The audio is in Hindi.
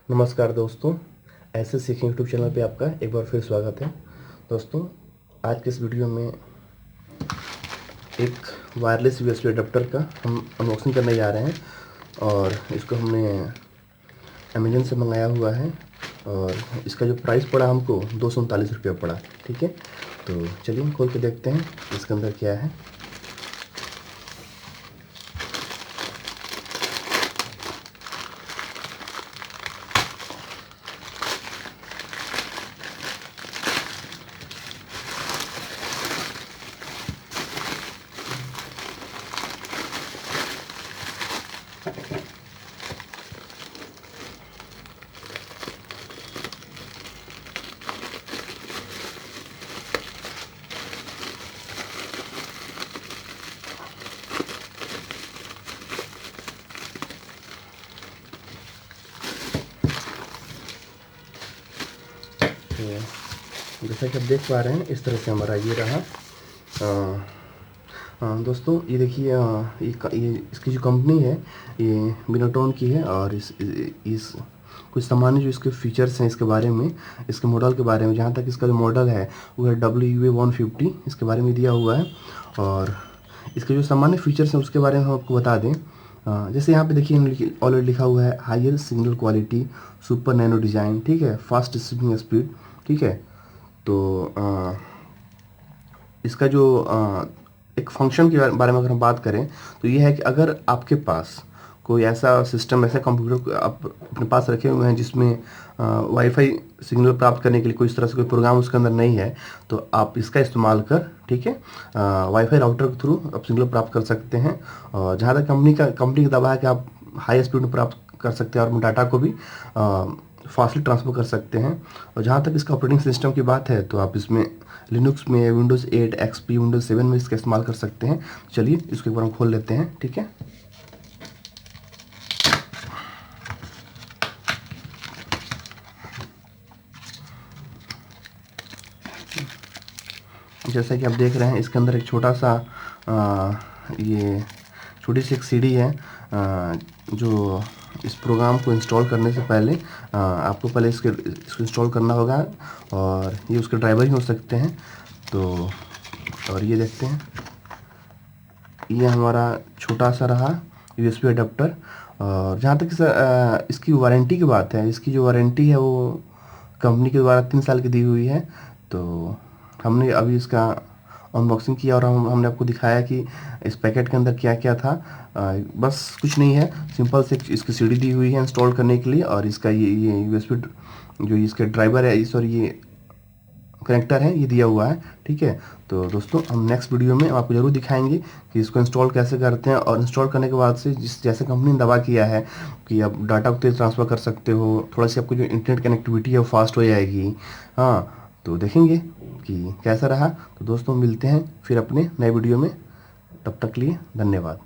नमस्कार दोस्तों, ऐसे सीखें यूट्यूब चैनल पे आपका एक बार फिर स्वागत है। दोस्तों, आज के इस वीडियो में एक वायरलेस यूएसबी अडेप्टर का हम अनबॉक्सिंग करने जा रहे हैं और इसको हमने अमेजन से मंगाया हुआ है और इसका जो प्राइस पड़ा हमको 239 रुपये पड़ा। ठीक है, तो चलिए खोल के देखते हैं इसके अंदर क्या है। जैसा कि आप देख पा रहे हैं, इस तरह से हमारा ये रहा। दोस्तों, ये देखिए, ये इसकी जो कंपनी है ये मिनाटोन की है और इस कुछ सामान्य जो इसके फीचर्स हैं इसके बारे में, इसके मॉडल के बारे में, जहाँ तक इसका जो मॉडल है वो है WUA150, इसके बारे में दिया हुआ है। और इसके जो सामान्य फीचर्स हैं उसके बारे में हम आपको बता दें। जैसे यहाँ पे देखिए ऑलरेडी लिखा हुआ है higher signal quality, super nano design, ठीक है, फास्ट रिसीविंग स्पीड, ठीक है। तो इसका जो एक फंक्शन के बारे में अगर हम बात करें तो ये है कि अगर आपके पास कोई ऐसा सिस्टम, ऐसा कंप्यूटर आप अपने पास रखे हुए हैं जिसमें वाईफाई सिग्नल प्राप्त करने के लिए कोई इस तरह से कोई प्रोग्राम उसके अंदर नहीं है, तो आप इसका इस्तेमाल कर, ठीक है, वाईफाई राउटर के थ्रू आप सिग्नल प्राप्त कर सकते हैं। और जहाँ तक कंपनी का दावा है कि आप हाई स्पीड में प्राप्त कर सकते हैं और डाटा को भी फास्टली ट्रांसफर कर सकते हैं। और जहाँ तक इसका ऑपरेटिंग सिस्टम की बात है तो आप इसमें लिनक्स में विंडोज़ 8, XP, विंडोज़ 7 में इसका इस्तेमाल कर सकते हैं। चलिए इसको एक बार हम खोल लेते हैं। ठीक है, जैसा कि आप देख रहे हैं इसके अंदर एक छोटा सा ये छोटी सी एक सीडी है जो इस प्रोग्राम को इंस्टॉल करने से पहले आपको पहले इसको इंस्टॉल करना होगा और ये उसके ड्राइवर ही हो सकते हैं। तो और ये देखते हैं, ये हमारा छोटा सा रहा USB अडेप्टर। और जहाँ तक इसकी वारंटी की बात है, इसकी जो वारंटी है वो कंपनी के द्वारा 3 साल की दी हुई है। तो हमने अभी इसका अनबॉक्सिंग किया और हमने आपको दिखाया कि इस पैकेट के अंदर क्या क्या था। बस कुछ नहीं है, सिंपल से इसकी सीडी दी हुई है इंस्टॉल करने के लिए और इसका ये USB जो इसके ड्राइवर है, ये कनेक्टर है, ये दिया हुआ है। ठीक है, तो दोस्तों हम नेक्स्ट वीडियो में आपको ज़रूर दिखाएंगे कि इसको इंस्टॉल कैसे करते हैं। और इंस्टॉल करने के बाद से जैसे कंपनी ने दावा किया है कि आप डाटा को तेज़ ट्रांसफ़र कर सकते हो, थोड़ा सी आपको जो इंटरनेट कनेक्टिविटी है वो फास्ट हो जाएगी। हाँ, तो देखेंगे कि कैसा रहा। तो दोस्तों मिलते हैं फिर अपने नए वीडियो में, तब तक के लिए धन्यवाद।